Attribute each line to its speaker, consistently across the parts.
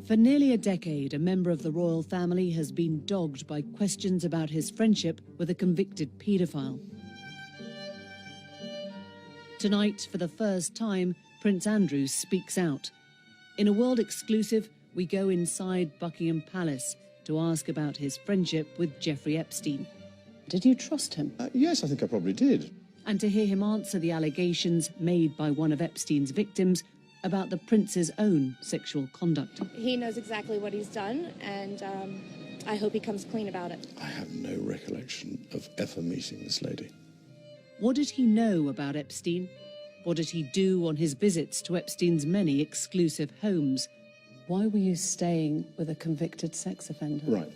Speaker 1: For nearly a decade, a member of the royal family has been dogged by questions about his friendship with a convicted paedophile. Tonight, for the first time, Prince Andrew speaks out. In a world exclusive, we go inside Buckingham Palace to ask about his friendship with Jeffrey Epstein. Did you trust him?
Speaker 2: Yes, I think I probably did.
Speaker 1: And to hear him answer the allegations made by one of Epstein's victims about the prince's own sexual conduct.
Speaker 3: He knows exactly what he's done, and I hope he comes clean about it.
Speaker 2: I have no recollection of ever meeting this lady.
Speaker 1: What did he know about Epstein? What did he do on his visits to Epstein's many exclusive homes? Why were you staying with a convicted sex offender?
Speaker 2: Right.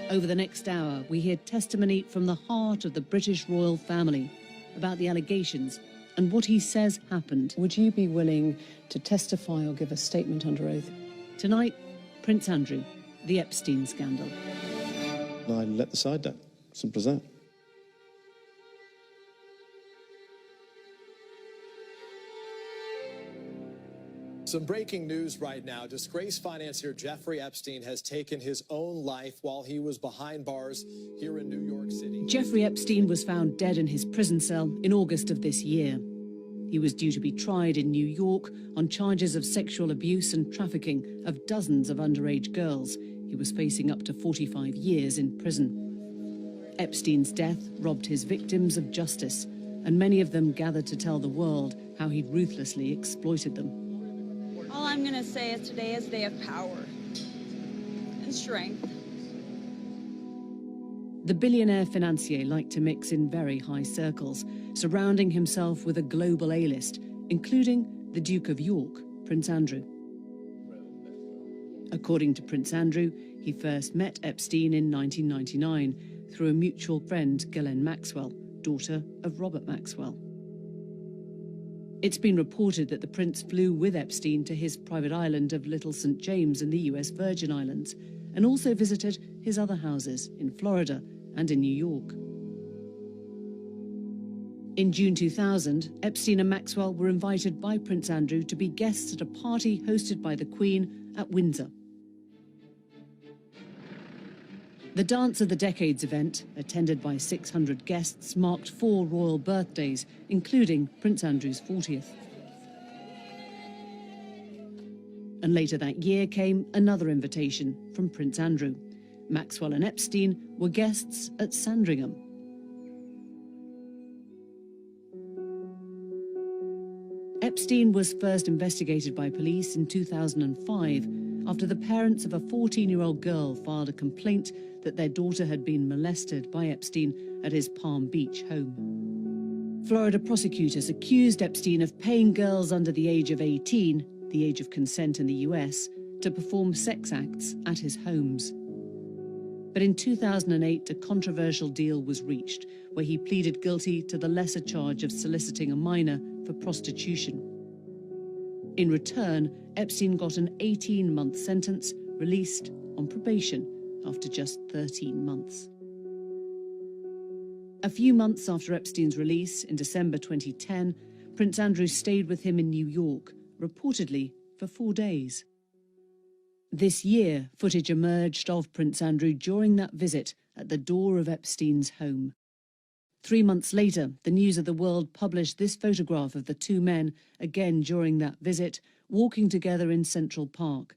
Speaker 1: Over the next hour, we hear testimony from the heart of the British royal family about the allegations and what he says happened. Would you be willing to testify or give a statement under oath? Tonight, Prince Andrew, the Epstein scandal.
Speaker 2: I let the side down. Simple as that.
Speaker 4: Some breaking news right now. Disgraced financier Jeffrey Epstein has taken his own life while he was behind bars here in New York City.
Speaker 1: Jeffrey Epstein was found dead in his prison cell in August of this year. He was due to be tried in New York on charges of sexual abuse and trafficking of dozens of underage girls. He was facing up to 45 years in prison. Epstein's death robbed his victims of justice, and many of them gathered to tell the world how he ruthlessly exploited them.
Speaker 5: All I'm going to say is today is a day of power and strength.
Speaker 1: The billionaire financier liked to mix in very high circles, surrounding himself with a global A-list, including the Duke of York, Prince Andrew. According to Prince Andrew, he first met Epstein in 1999 through a mutual friend, Ghislaine Maxwell, daughter of Robert Maxwell. It's been reported that the prince flew with Epstein to his private island of Little St. James in the US Virgin Islands, and also visited his other houses in Florida and in New York. In June 2000, Epstein and Maxwell were invited by Prince Andrew to be guests at a party hosted by the Queen at Windsor. The Dance of the Decades event, attended by 600 guests, marked 4 royal birthdays, including Prince Andrew's 40th. And later that year came another invitation from Prince Andrew. Maxwell and Epstein were guests at Sandringham. Epstein was first investigated by police in 2005 after the parents of a 14-year-old girl filed a complaint that their daughter had been molested by Epstein at his Palm Beach home. Florida prosecutors accused Epstein of paying girls under the age of 18, the age of consent in the US, to perform sex acts at his homes. But in 2008, a controversial deal was reached where he pleaded guilty to the lesser charge of soliciting a minor for prostitution. In return, Epstein got an 18-month sentence, released on probation after just 13 months. A few months after Epstein's release, in December 2010, Prince Andrew stayed with him in New York, reportedly for 4 days. This year, footage emerged of Prince Andrew during that visit at the door of Epstein's home. 3 months later, the News of the World published this photograph of the two men, again during that visit, walking together in Central Park.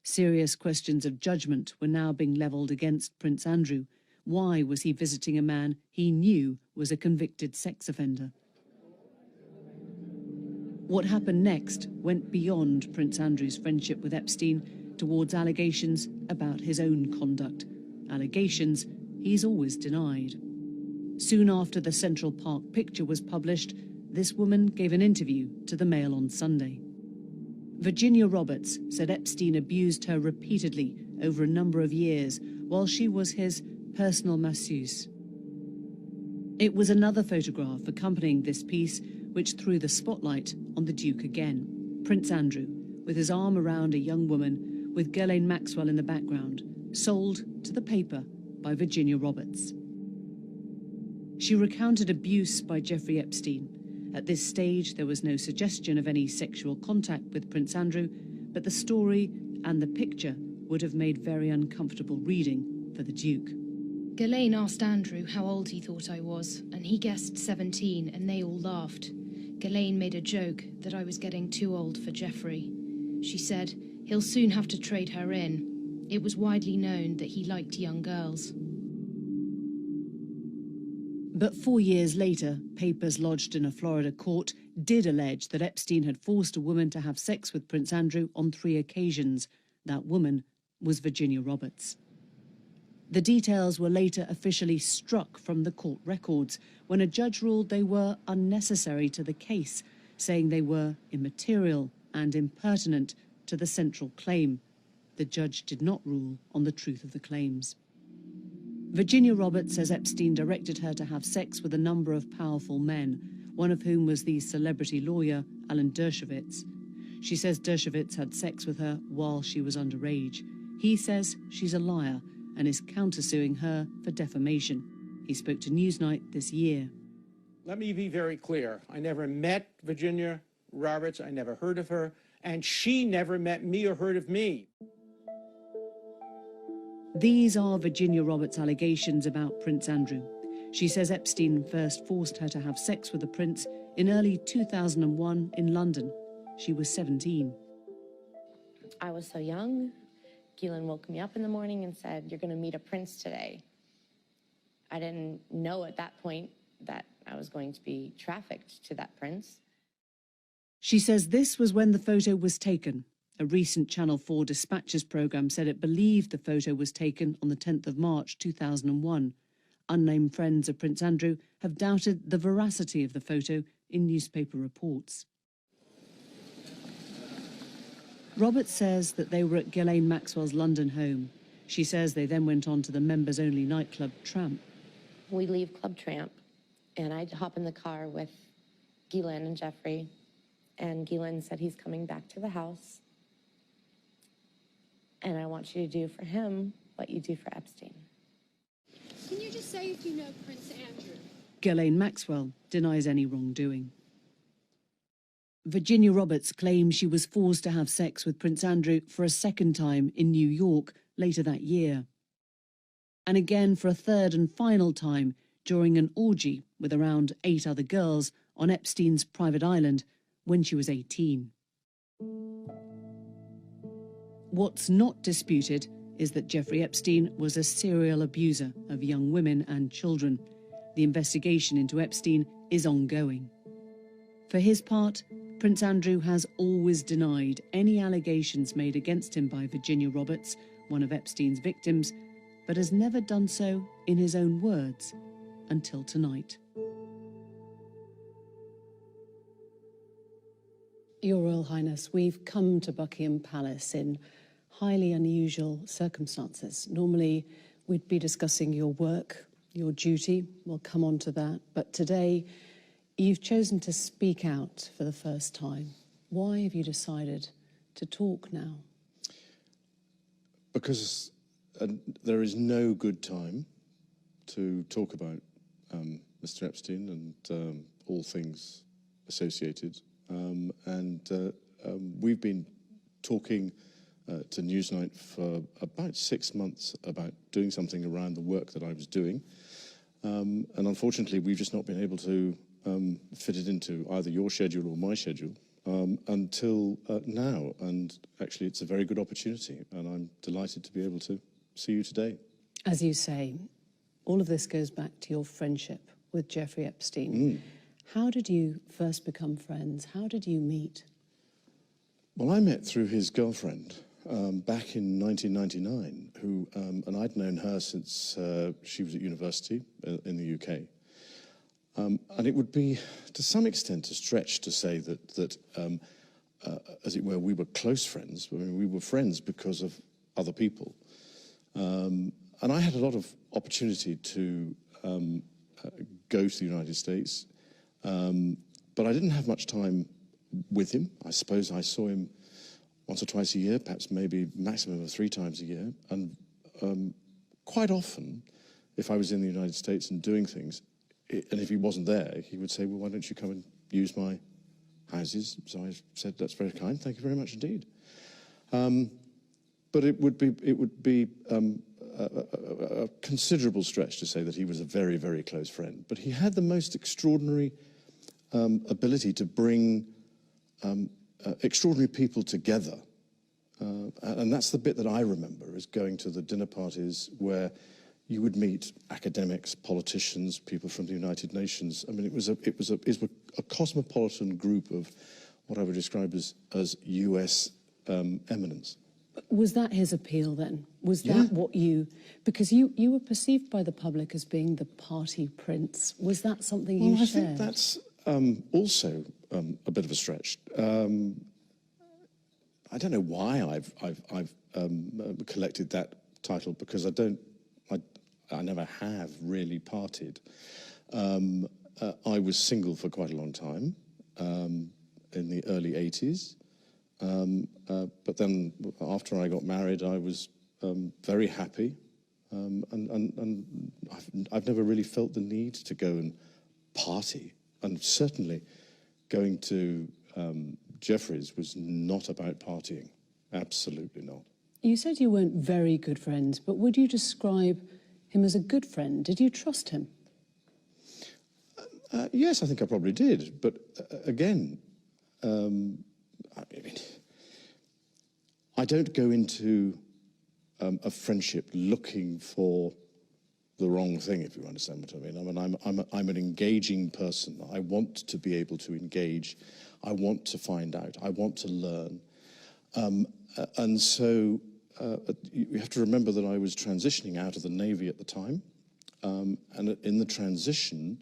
Speaker 1: Serious questions of judgment were now being levelled against Prince Andrew. Why was he visiting a man he knew was a convicted sex offender? What happened next went beyond Prince Andrew's friendship with Epstein towards allegations about his own conduct. Allegations he's always denied. Soon after the Central Park picture was published, this woman gave an interview to the Mail on Sunday. Virginia Roberts said Epstein abused her repeatedly over a number of years while she was his personal masseuse. It was another photograph accompanying this piece which threw the spotlight on the Duke again. Prince Andrew, with his arm around a young woman with Ghislaine Maxwell in the background, sold to the paper by Virginia Roberts. She recounted abuse by Jeffrey Epstein. At this stage, there was no suggestion of any sexual contact with Prince Andrew, but the story and the picture would have made very uncomfortable reading for the Duke.
Speaker 6: Ghislaine asked Andrew how old he thought I was, and he guessed 17, and they all laughed. Ghislaine made a joke that I was getting too old for Geoffrey. She said he'll soon have to trade her in. It was widely known that he liked young girls.
Speaker 1: But 4 years later, papers lodged in a Florida court did allege that Epstein had forced a woman to have sex with Prince Andrew on 3 occasions. That woman was Virginia Roberts. The details were later officially struck from the court records when a judge ruled they were unnecessary to the case, saying they were immaterial and impertinent to the central claim. The judge did not rule on the truth of the claims. Virginia Roberts says Epstein directed her to have sex with a number of powerful men, one of whom was the celebrity lawyer Alan Dershowitz. She says Dershowitz had sex with her while she was underage. He says she's a liar and is countersuing her for defamation. He spoke to Newsnight this year.
Speaker 7: Let me be very clear. I never met Virginia Roberts. I never heard of her. And she never met me or heard of me.
Speaker 1: These are Virginia Roberts' allegations about Prince Andrew. She says Epstein first forced her to have sex with the prince in early 2001 in London. She was 17.
Speaker 3: I was so young. Ghislaine woke me up in the morning and said, "You're going to meet a prince today." I didn't know at that point that I was going to be trafficked to that prince.
Speaker 1: She says this was when the photo was taken. A recent Channel 4 Dispatches programme said it believed the photo was taken on the 10th of March 2001. Unnamed friends of Prince Andrew have doubted the veracity of the photo in newspaper reports. Roberts says that they were at Ghislaine Maxwell's London home. She says they then went on to the members-only nightclub Tramp.
Speaker 3: We leave Club Tramp, and I hop in the car with Ghislaine and Geoffrey, and Ghislaine said he's coming back to the house, and I want you to do for him what you do for Epstein.
Speaker 8: Can you just say if you know Prince Andrew?
Speaker 1: Ghislaine Maxwell denies any wrongdoing. Virginia Roberts claims she was forced to have sex with Prince Andrew for a second time in New York later that year. And again for a third and final time during an orgy with around 8 other girls on Epstein's private island when she was 18. What's not disputed is that Jeffrey Epstein was a serial abuser of young women and children. The investigation into Epstein is ongoing. For his part, Prince Andrew has always denied any allegations made against him by Virginia Roberts, one of Epstein's victims, but has never done so in his own words until tonight.
Speaker 9: Your Royal Highness, we've come to Buckingham Palace in highly unusual circumstances. Normally, we'd be discussing your work, your duty. We'll come on to that. But today, you've chosen to speak out for the first time. Why have you decided to talk now?
Speaker 2: Because there is no good time to talk about Mr. Epstein and all things associated. We've been talking to Newsnight for about 6 months about doing something around the work that I was doing. And unfortunately, we've just not been able to fit it into either your schedule or my schedule until now. And actually, it's a very good opportunity, and I'm delighted to be able to see you today.
Speaker 9: As you say, all of this goes back to your friendship with Jeffrey Epstein. How did you first become friends? How did you meet?
Speaker 2: Well, I met through his girlfriend back in 1999, who, and I'd known her since she was at university in the UK. And it would be, to some extent, a stretch to say that as it were, we were close friends. I mean, we were friends because of other people. And I had a lot of opportunity to go to the United States, but I didn't have much time with him. I suppose I saw him once or twice a year, perhaps maybe maximum of 3 times a year. And quite often, if I was in the United States and doing things, and if he wasn't there, he would say, well, why don't you come and use my houses? So I said, that's very kind, thank you very much indeed. But it would be a considerable stretch to say that he was a very, very close friend. But he had the most extraordinary ability to bring extraordinary people together. And that's the bit that I remember, is going to the dinner parties where you would meet academics, politicians, people from the United Nations. I mean, it was a cosmopolitan group of what I would describe as US eminence.
Speaker 9: Was that his appeal then? Was that what you... Because you were perceived by the public as being the party prince. Was that something you shared?
Speaker 2: I think that's also a bit of a stretch. I don't know why I've collected that title, because I never have really partied. I was single for quite a long time in the early 80s. But then after I got married, I was very happy. And I've never really felt the need to go and party. And certainly going to Jeffrey's was not about partying. Absolutely not.
Speaker 9: You said you weren't very good friends, but would you describe him as a good friend? Did you trust him?
Speaker 2: Yes, I think I probably did. But again, I mean, I don't go into a friendship looking for the wrong thing, if you understand what I mean. I'm an engaging person. I want to be able to engage. I want to find out. I want to learn. And so you have to remember that I was transitioning out of the Navy at the time. And in the transition,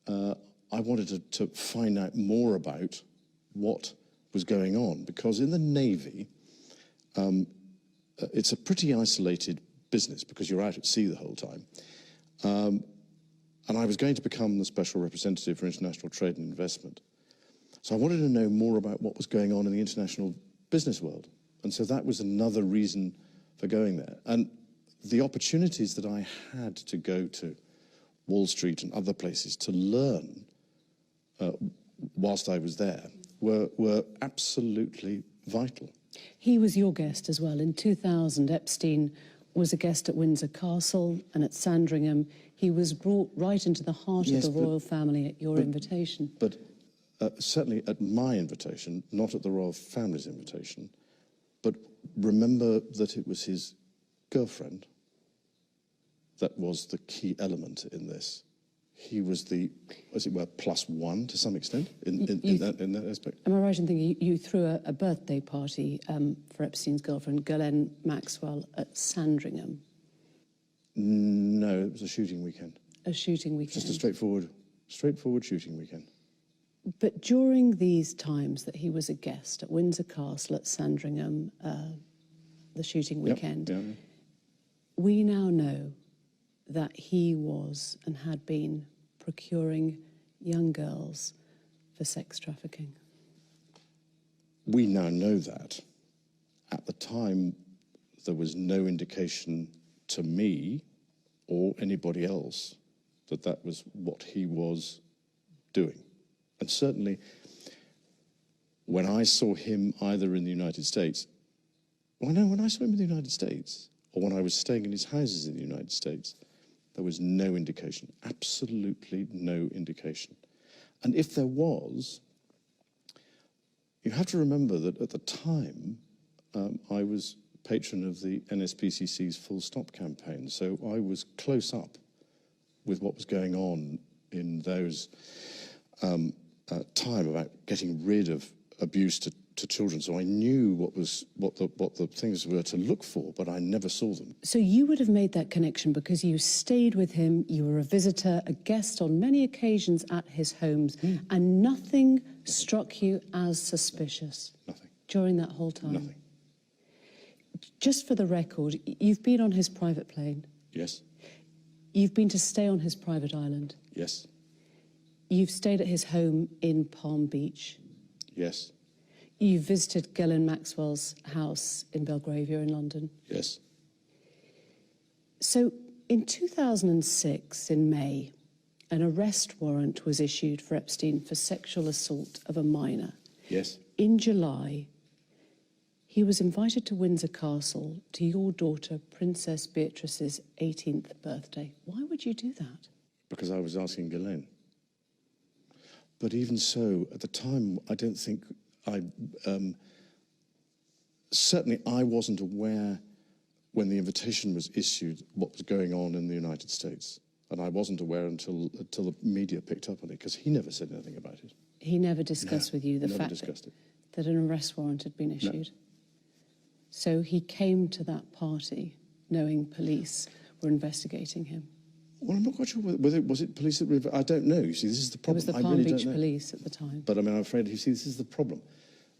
Speaker 2: I wanted to find out more about what was going on, because in the Navy, it's a pretty isolated business because you're out at sea the whole time. And I was going to become the Special Representative for International Trade and Investment. So I wanted to know more about what was going on in the international business world. And so that was another reason for going there. And the opportunities that I had to go to Wall Street and other places to learn whilst I was there were absolutely vital.
Speaker 9: He was your guest as well. In 2000, Epstein was a guest at Windsor Castle and at Sandringham. He was brought right into the heart of the royal family at your invitation.
Speaker 2: But certainly at my invitation, not at the royal family's invitation. But remember that it was his girlfriend that was the key element in this. He was the, as it were, plus one to some extent in that aspect.
Speaker 9: Am I right in thinking you threw a birthday party for Epstein's girlfriend, Ghislaine Maxwell, at Sandringham?
Speaker 2: No, it was a shooting weekend.
Speaker 9: A shooting weekend?
Speaker 2: Just a straightforward shooting weekend.
Speaker 9: But during these times that he was a guest at Windsor Castle, at Sandringham, the shooting weekend, we now know that he was and had been procuring young girls for sex trafficking.
Speaker 2: We now know that. At the time, there was no indication to me or anybody else that that was what he was doing. And certainly, when I saw him either in the United States, when I saw him in the United States, or when I was staying in his houses in the United States, there was no indication, absolutely no indication. And if there was, you have to remember that at the time, I was patron of the NSPCC's Full Stop campaign, so I was close up with what was going on in those time about getting rid of abuse to children. So I knew what the things were to look for, but I never saw them.
Speaker 9: So you would have made that connection because you stayed with him, you were a visitor, a guest on many occasions at his homes, and nothing struck you as suspicious?
Speaker 2: Nothing.
Speaker 9: During that whole time?
Speaker 2: Nothing.
Speaker 9: Just for the record, you've been on his private plane?
Speaker 2: Yes.
Speaker 9: You've been to stay on his private island?
Speaker 2: Yes.
Speaker 9: You've stayed at his home in Palm Beach?
Speaker 2: Yes.
Speaker 9: You visited Ghislaine Maxwell's house in Belgravia in London?
Speaker 2: Yes.
Speaker 9: So in 2006, in May, an arrest warrant was issued for Epstein for sexual assault of a minor.
Speaker 2: Yes.
Speaker 9: In July, He was invited to Windsor Castle to your daughter, Princess Beatrice's 18th birthday. Why would you do that?
Speaker 2: Because I was asking Ghislaine. But even so, at the time, I don't think certainly I wasn't aware when the invitation was issued what was going on in the United States. And I wasn't aware until the media picked up on it, because he never said anything about it.
Speaker 9: He never discussed with you the
Speaker 2: never
Speaker 9: fact
Speaker 2: discussed it.
Speaker 9: that an arrest warrant had been issued? No. So he came to that party knowing police were investigating him?
Speaker 2: Well, I'm not quite sure whether was it police that I don't know. You see, this is the problem.
Speaker 9: It was the Palm Beach police at the time.
Speaker 2: But I mean, I'm afraid, you see, this is the problem,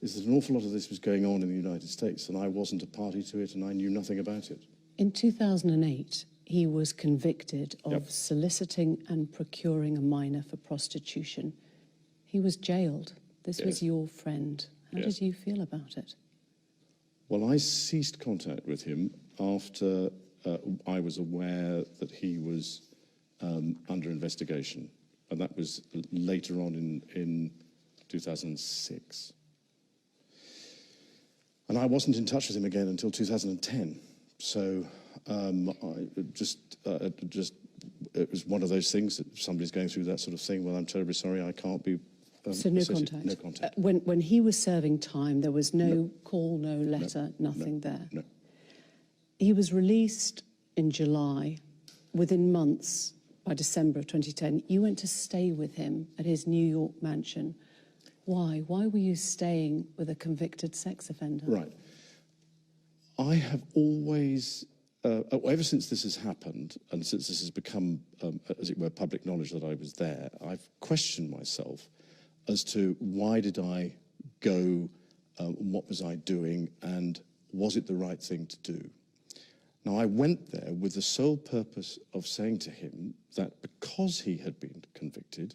Speaker 2: is that an awful lot of this was going on in the United States, and I wasn't a party to it, and I knew nothing about it.
Speaker 9: In 2008, he was convicted of
Speaker 2: Yep.
Speaker 9: soliciting and procuring a minor for prostitution. He was jailed. This
Speaker 2: Yes.
Speaker 9: was your friend. How
Speaker 2: Yes.
Speaker 9: did you feel about it?
Speaker 2: Well, I ceased contact with him after I was aware that he was under investigation, and that was later on in 2006. And I wasn't in touch with him again until 2010. So it was one of those things that somebody's going through that sort of thing. Well, I'm terribly sorry, I can't be.
Speaker 9: So no contact?
Speaker 2: No contact.
Speaker 9: When he was serving time, there was no call, no letter, nothing there?
Speaker 2: No.
Speaker 9: He was released in July. Within months, by December of 2010, you went to stay with him at his New York mansion. Why? Why were you staying with a convicted sex offender?
Speaker 2: Right. I have always, ever since this has happened, and since this has become, as it were, public knowledge that I was there, I've questioned myself as to why did I go, what was I doing, and was it the right thing to do? Now, I went there with the sole purpose of saying to him that because he had been convicted,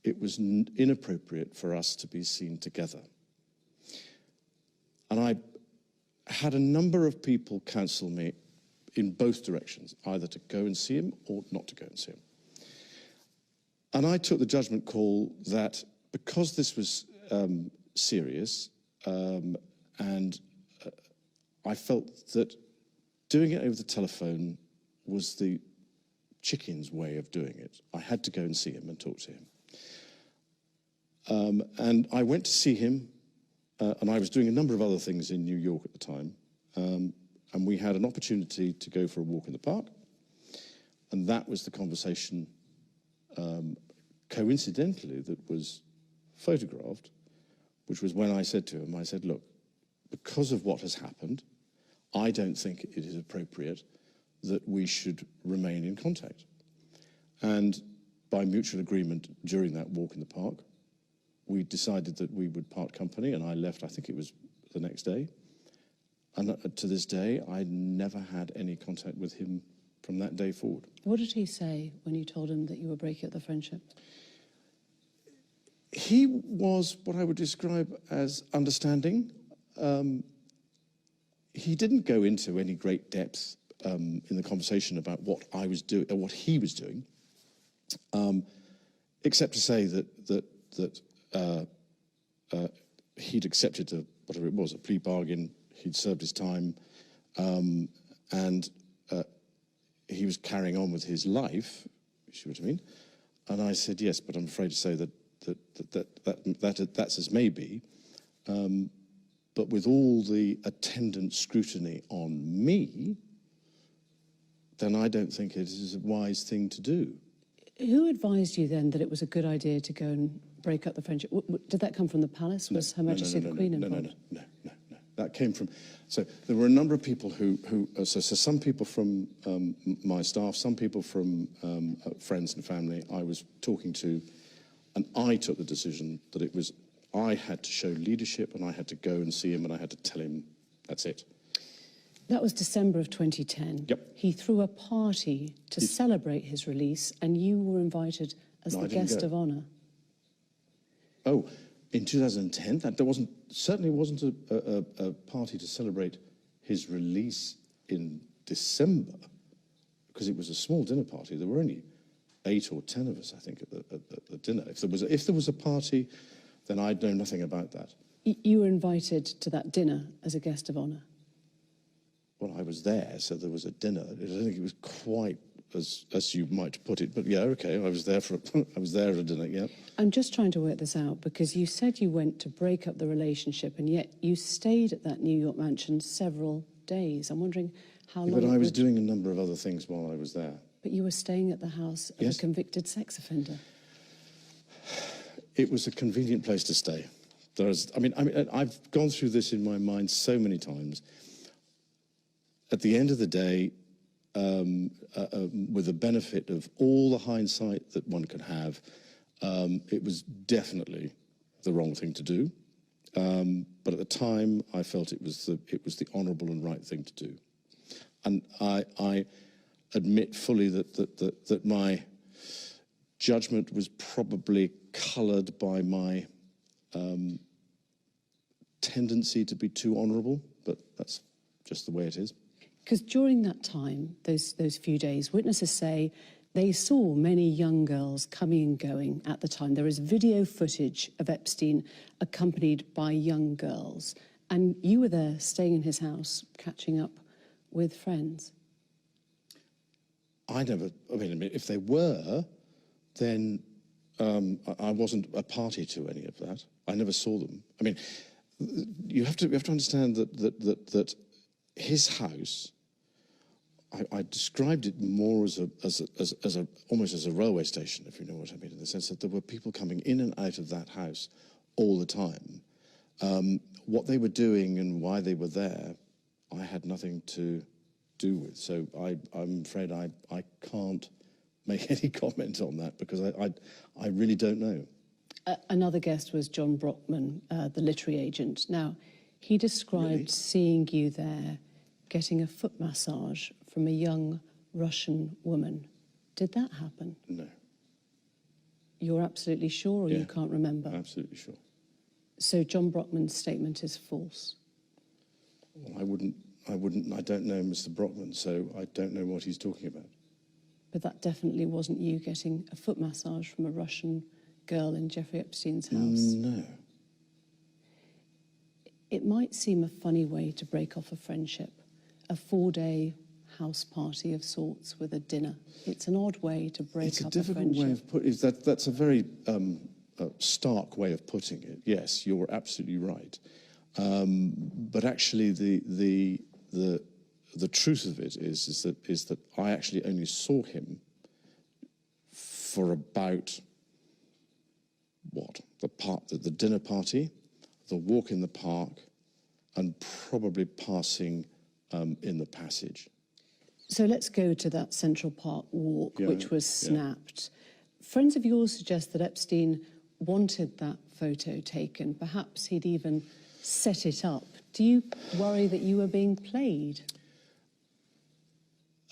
Speaker 2: it was inappropriate for us to be seen together. And I had a number of people counsel me in both directions, either to go and see him or not to go and see him. And I took the judgment call that because this was serious, and I felt that doing it over the telephone was the chicken's way of doing it. I had to go and see him and talk to him. And I went to see him, and I was doing a number of other things in New York at the time, and we had an opportunity to go for a walk in the park, and that was the conversation, coincidentally, that was photographed, which was when I said to him, I said, look, because of what has happened, I don't think it is appropriate that we should remain in contact. And by mutual agreement during that walk in the park, we decided that we would part company, and I left, I think it was the next day. And to this day, I never had any contact with him from that day forward.
Speaker 9: What did he say when you told him that you were breaking up the friendship?
Speaker 2: He was what I would describe as understanding. He didn't go into any great depth in the conversation about what I was doing, or what he was doing, except to say that he'd accepted whatever it was, a plea bargain. He'd served his time, and he was carrying on with his life. You see what I mean? And I said yes, but I'm afraid to say that's as may be. But with all the attendant scrutiny on me, then I don't think it is a wise thing to do.
Speaker 9: Who advised you then that it was a good idea to go and break up the friendship? Did that come from the palace? Was Her Majesty the Queen involved?
Speaker 2: No. That came from, so there were a number of people so some people from my staff, some people from friends and family I was talking to, and I took the decision that it was, I had to show leadership, and I had to go and see him, and I had to tell him, that's it.
Speaker 9: That was December of 2010.
Speaker 2: Yep.
Speaker 9: He threw a party to celebrate his release, and you were invited as the guest of honour.
Speaker 2: Oh, in 2010, certainly wasn't a party to celebrate his release in December, because it was a small dinner party. There were only 8 or 10 of us, I think, at the dinner. If there was a party, then I'd know nothing about that.
Speaker 9: You were invited to that dinner as a guest of honour.
Speaker 2: Well, I was there, so there was a dinner. I don't think it was quite as you might put it, but yeah, okay, I was there I was there at a dinner, yeah.
Speaker 9: I'm just trying to work this out because you said you went to break up the relationship and yet you stayed at that New York mansion several days. I'm wondering how long...
Speaker 2: But I was doing a number of other things while I was there.
Speaker 9: But you were staying at the house of a convicted sex offender.
Speaker 2: It was a convenient place to stay. I mean, I've gone through this in my mind so many times. At the end of the day, with the benefit of all the hindsight that one could have, it was definitely the wrong thing to do. But at the time, I felt it was the honourable and right thing to do. And I admit fully that my judgment was probably coloured by my tendency to be too honourable, but that's just the way it is.
Speaker 9: Because during that time, those few days, witnesses say they saw many young girls coming and going at the time. There is video footage of Epstein accompanied by young girls. And you were there staying in his house, catching up with friends.
Speaker 2: I mean, if they were, then I wasn't a party to any of that. I never saw them. I mean, you have to understand that his house, I described it more as almost as a railway station, if you know what I mean, in the sense that there were people coming in and out of that house all the time. What they were doing and why they were there, I had nothing to do with. So I'm afraid I can't make any comment on that because I really don't know.
Speaker 9: Another guest was John Brockman, the literary agent. Now, he described seeing you there getting a foot massage from a young Russian woman. Did that happen?
Speaker 2: No.
Speaker 9: You're absolutely sure or you can't remember?
Speaker 2: Absolutely sure.
Speaker 9: So John Brockman's statement is false?
Speaker 2: Well, I don't know Mr. Brockman, so I don't know what he's talking about.
Speaker 9: But that definitely wasn't you getting a foot massage from a Russian girl in Jeffrey Epstein's house?
Speaker 2: No.
Speaker 9: It might seem a funny way to break off a friendship, a 4-day house party of sorts with a dinner. It's an odd way to break up a friendship.
Speaker 2: It's a difficult way of putting it. That's a very stark way of putting it. Yes, you're absolutely right. But actually, the truth of it is that I actually only saw him for about the dinner party, the walk in the park, and probably passing in the passage.
Speaker 9: So let's go to that Central Park walk, which was snapped. Friends of yours suggest that Epstein wanted that photo taken. Perhaps he'd even set it up. Do you worry that you were being played?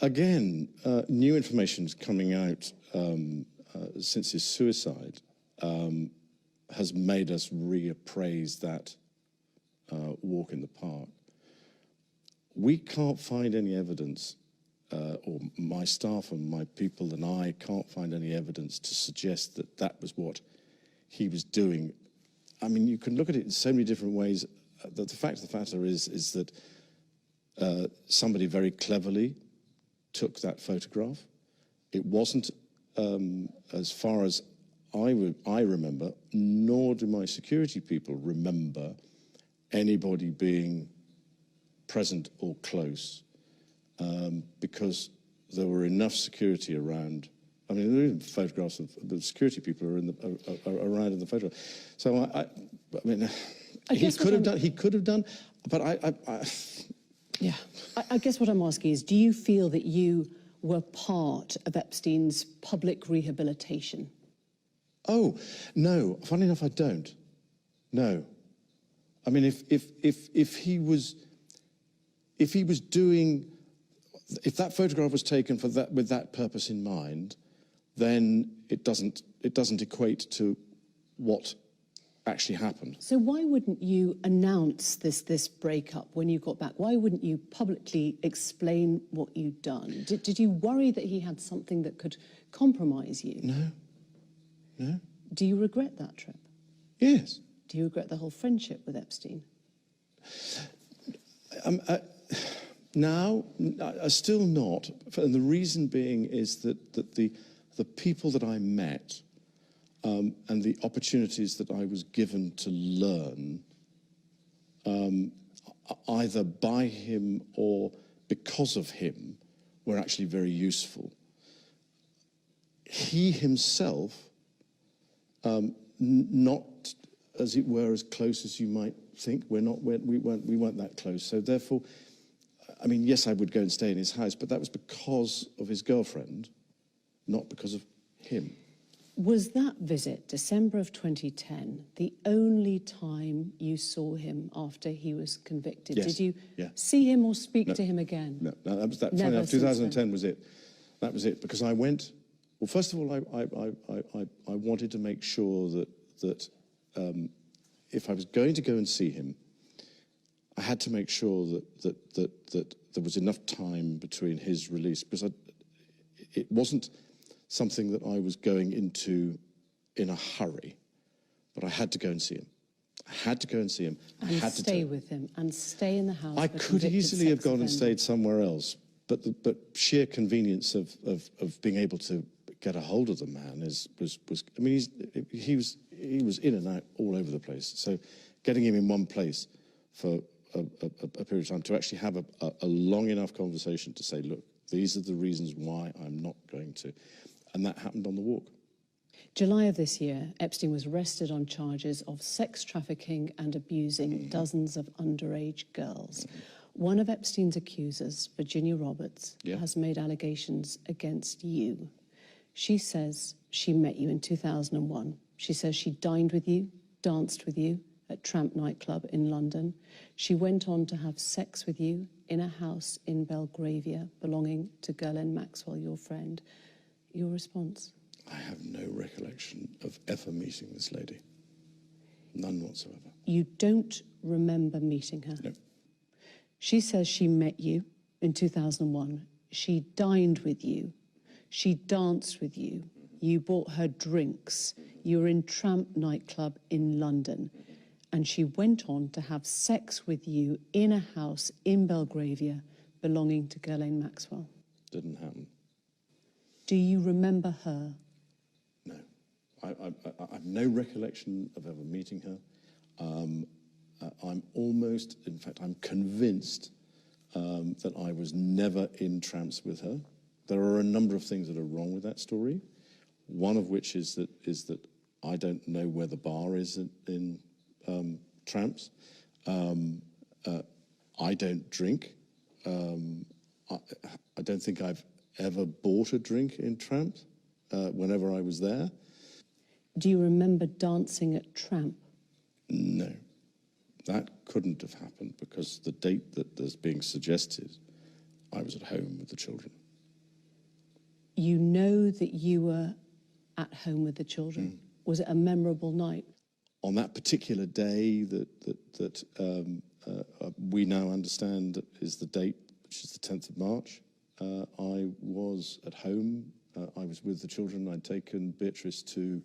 Speaker 2: Again, new information's coming out since his suicide has made us reappraise that walk in the park. We can't find any evidence, or my staff and my people and I can't find any evidence to suggest that that was what he was doing. I mean, you can look at it in so many different ways. The fact of the matter is that somebody very cleverly took that photograph. It wasn't, as far as I remember, nor do my security people remember anybody being present or close, because there were enough security around. I mean, there are even photographs of the security people are around in the photograph. So I mean, he could have done, but
Speaker 9: Yeah. I guess what I'm asking is, do you feel that you were part of Epstein's public rehabilitation?
Speaker 2: Oh, no. Funny enough, I don't. No. I mean, if he was doing, if that photograph was taken for that with that purpose in mind, then it doesn't equate to what actually happened.
Speaker 9: So why wouldn't you announce this breakup when you got back? Why wouldn't you publicly explain what you'd done? Did you worry that he had something that could compromise you?
Speaker 2: No. No.
Speaker 9: Do you regret that trip?
Speaker 2: Yes.
Speaker 9: Do you regret the whole friendship with Epstein?
Speaker 2: Now, still not. And the reason being is that the people that I met and the opportunities that I was given to learn, either by him or because of him, were actually very useful. He himself, not, as it were, as close as you might think. We weren't that close. So therefore, I mean, yes, I would go and stay in his house, but that was because of his girlfriend, not because of him.
Speaker 9: Was that visit, December of 2010, the only time you saw him after he was convicted?
Speaker 2: Yes.
Speaker 9: Did you
Speaker 2: Yeah.
Speaker 9: see him or speak to him again?
Speaker 2: No, that was that.
Speaker 9: Never
Speaker 2: Funny enough,
Speaker 9: since
Speaker 2: 2010 was it. That was it, because I went. Well, first of all, I wanted to make sure that if I was going to go and see him, I had to make sure that there was enough time between his release, because it wasn't something that I was going into in a hurry, but I had to go and see him. I had to go and see him. I
Speaker 9: And
Speaker 2: had to
Speaker 9: stay with him and stay in the house.
Speaker 2: I
Speaker 9: of a
Speaker 2: could
Speaker 9: convicted
Speaker 2: easily have
Speaker 9: sex
Speaker 2: gone and
Speaker 9: offender.
Speaker 2: stayed somewhere else, but sheer convenience of being able to get a hold of the man was. I mean, he was in and out all over the place. So getting him in one place for a period of time to actually have a long enough conversation to say, look, these are the reasons why I'm not going to, and that happened on the walk.
Speaker 9: July of this year, Epstein was arrested on charges of sex trafficking and abusing dozens of underage girls. One of Epstein's accusers, Virginia Roberts, has made allegations against you. She says she met you in 2001. She says she dined with you, danced with you at Tramp nightclub in London. She went on to have sex with you in a house in Belgravia belonging to Ghislaine Maxwell, your friend. Your response?
Speaker 2: I have no recollection of ever meeting this lady. None whatsoever.
Speaker 9: You don't remember meeting her?
Speaker 2: No.
Speaker 9: She says she met you in 2001. She dined with you. She danced with you. You bought her drinks. You were in Tramp nightclub in London. And she went on to have sex with you in a house in Belgravia belonging to Ghislaine Maxwell.
Speaker 2: Didn't happen.
Speaker 9: Do you remember her?
Speaker 2: No. I have no recollection of ever meeting her. I'm almost, in fact, I'm convinced that I was never in Tramps with her. There are a number of things that are wrong with that story. One of which is that I don't know where the bar is in Tramps. I don't drink. I don't think I've ever bought a drink in Tramp whenever I was there.
Speaker 9: Do you remember dancing at Tramp?
Speaker 2: No, that couldn't have happened because the date that is being suggested, I was at home with the children.
Speaker 9: You know that you were at home with the children. Was it a memorable night?
Speaker 2: On that particular day that we now understand is the date, which is the 10th of March, I was at home. I was with the children. I'd taken Beatrice to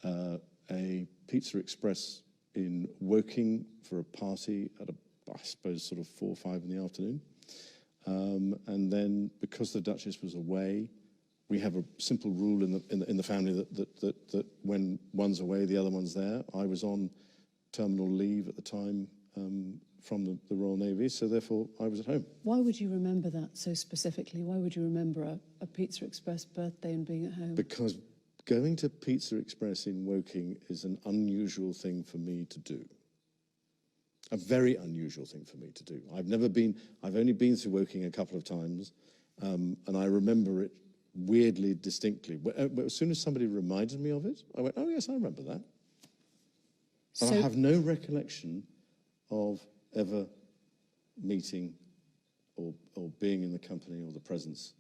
Speaker 2: a Pizza Express in Woking for a party at I suppose sort of 4 or 5 in the afternoon. And then because the Duchess was away, we have a simple rule in the family that when one's away, the other one's there. I was on terminal leave at the time from the Royal Navy, so therefore I was at home.
Speaker 9: Why would you remember that so specifically? Why would you remember a Pizza Express birthday and being at home?
Speaker 2: Because going to Pizza Express in Woking is an unusual thing for me to do. A very unusual thing for me to do. I've only been through Woking a couple of times, and I remember it weirdly distinctly. As soon as somebody reminded me of it, I went, oh yes, I remember that. But I have no recollection of ever meeting or being in the company or the presence.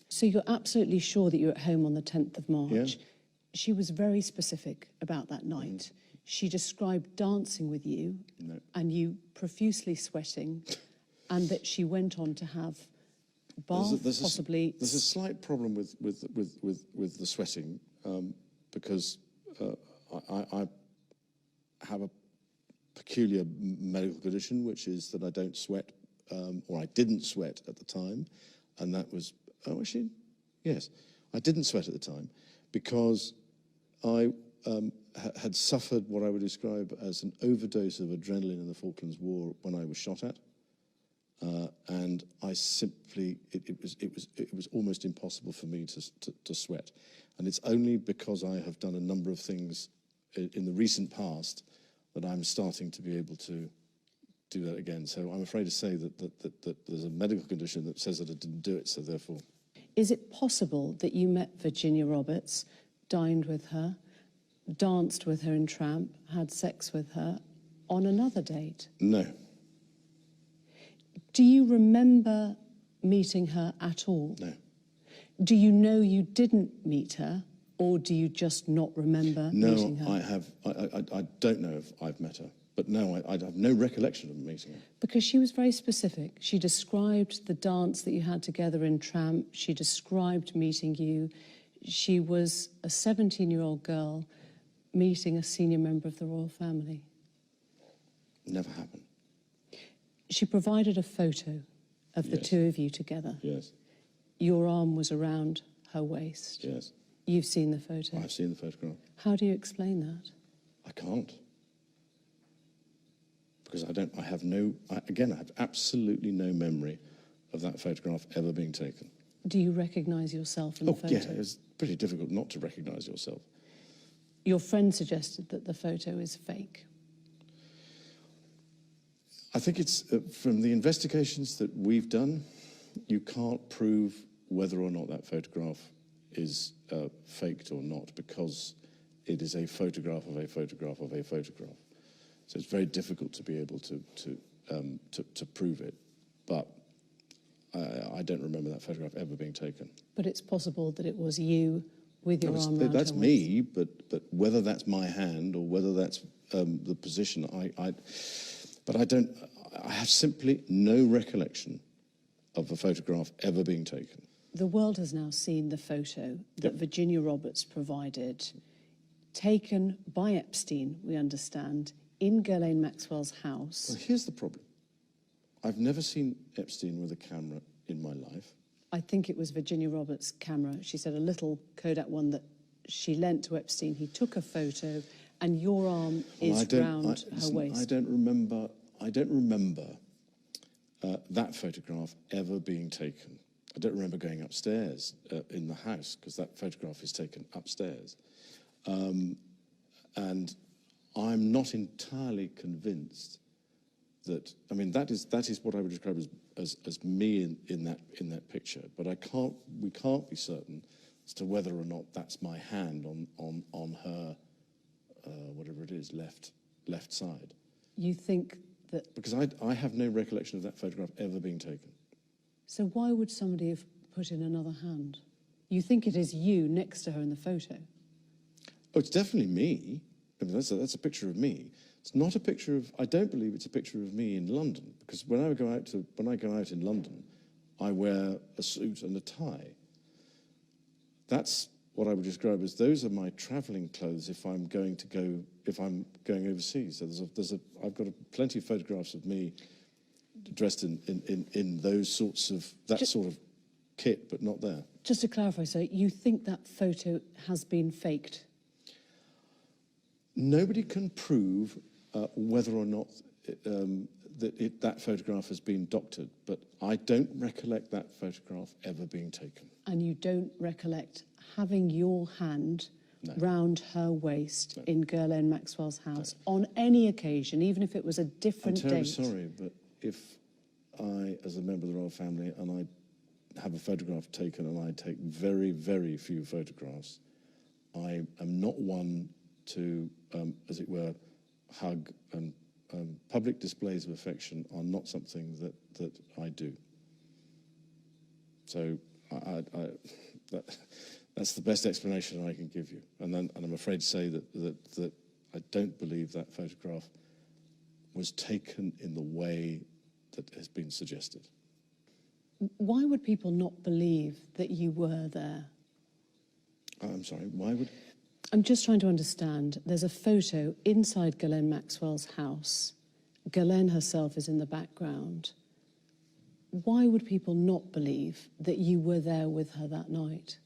Speaker 9: So you're absolutely sure that you're at home on the 10th of March.
Speaker 2: Yeah.
Speaker 9: She was very specific about that night. She described dancing with you and you profusely sweating, and that she went on to have bath, possibly.
Speaker 2: There's a slight problem with the sweating because I have peculiar medical condition, which is that I don't sweat, or I didn't sweat at the time, and that was, oh, actually, yes, I didn't sweat at the time because I had suffered what I would describe as an overdose of adrenaline in the Falklands War when I was shot at, and I simply, it was almost impossible for me to sweat, and it's only because I have done a number of things in the recent past that I'm starting to be able to do that again. So I'm afraid to say that there's a medical condition that says that I didn't do it, so therefore.
Speaker 9: Is it possible that you met Virginia Roberts, dined with her, danced with her in Tramp, had sex with her on another date?
Speaker 2: No.
Speaker 9: Do you remember meeting her at all?
Speaker 2: No.
Speaker 9: Do you know you didn't meet her, or do you just not remember meeting her?
Speaker 2: No, I don't know if I've met her, but no, I have no recollection of meeting her.
Speaker 9: Because she was very specific. She described the dance that you had together in Tramp. She described meeting you. She was a 17-year-old girl meeting a senior member of the royal family.
Speaker 2: Never happened.
Speaker 9: She provided a photo of the two of you together.
Speaker 2: Yes.
Speaker 9: Your arm was around her waist.
Speaker 2: Yes.
Speaker 9: You've seen the photo.
Speaker 2: I've seen the photograph.
Speaker 9: How do you explain that?
Speaker 2: I can't. Because I have absolutely no memory of that photograph ever being taken.
Speaker 9: Do you recognise yourself in the photo?
Speaker 2: Yeah, it's pretty difficult not to recognise yourself.
Speaker 9: Your friend suggested that the photo is fake.
Speaker 2: I think it's, from the investigations that we've done, you can't prove whether or not that photograph is faked or not, because it is a photograph of a photograph of a photograph. So it's very difficult to be able to prove it. But I don't remember that photograph ever being taken.
Speaker 9: But it's possible that it was you with your arm around
Speaker 2: that's
Speaker 9: her
Speaker 2: me, but whether that's my hand or whether that's the position, I have simply no recollection of a photograph ever being taken.
Speaker 9: The world has now seen the photo that Virginia Roberts provided, taken by Epstein, we understand, in Ghislaine Maxwell's house.
Speaker 2: Well, here's the problem. I've never seen Epstein with a camera in my life.
Speaker 9: I think it was Virginia Roberts' camera. She said a little Kodak one that she lent to Epstein. He took a photo, and your arm is round her waist.
Speaker 2: I don't remember that photograph ever being taken. I don't remember going upstairs in the house, because that photograph is taken upstairs. And I'm not entirely convinced that, I mean, that is what I would describe as me in that picture. But we can't be certain as to whether or not that's my hand on her, whatever it is, left side.
Speaker 9: You think that...
Speaker 2: Because I have no recollection of that photograph ever being taken.
Speaker 9: So why would somebody have put in another hand? You think it is you next to her in the photo?
Speaker 2: Oh, it's definitely me. I mean, that's a picture of me. It's not a picture of, I don't believe it's a picture of me in London, because when I go out in London, I wear a suit and a tie. That's what I would describe as, those are my travelling clothes if I'm going going overseas. So I've got plenty of photographs of me dressed in those sorts of, sort of kit, but not there.
Speaker 9: Just to clarify, so you think that photo has been faked?
Speaker 2: Nobody can prove whether or not that photograph has been doctored, but I don't recollect that photograph ever being taken.
Speaker 9: And you don't recollect having your hand round her waist in Ghislaine Maxwell's house on any occasion, even if it was a different date?
Speaker 2: I'm terribly sorry, but if I, as a member of the royal family, and I have a photograph taken, and I take very, very few photographs, I am not one to, as it were, hug, and public displays of affection are not something that I do. So that's the best explanation I can give you. And I'm afraid to say that I don't believe that photograph was taken in the way that has been suggested.
Speaker 9: Why would people not believe that you were there?
Speaker 2: I'm sorry, why would...
Speaker 9: I'm just trying to understand. There's a photo inside Ghislaine Maxwell's house Ghislaine herself is in the background. Why would people not believe that you were there with her that night?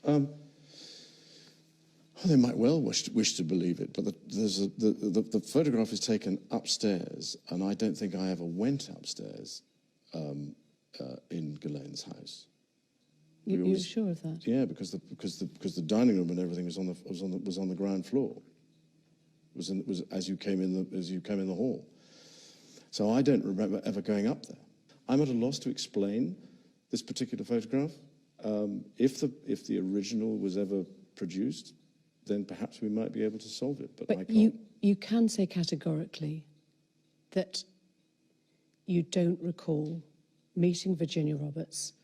Speaker 2: Well, they might well wish to believe it, but the photograph is taken upstairs, and I don't think I ever went upstairs in Ghislaine's house.
Speaker 9: You're sure of that?
Speaker 2: Yeah, because the dining room and everything was on the ground floor. It was as you came in the hall. So I don't remember ever going up there. I'm at a loss to explain this particular photograph. If the original was ever produced, then perhaps we might be able to solve it. But I can't.
Speaker 9: You can say categorically that you don't recall meeting Virginia Roberts,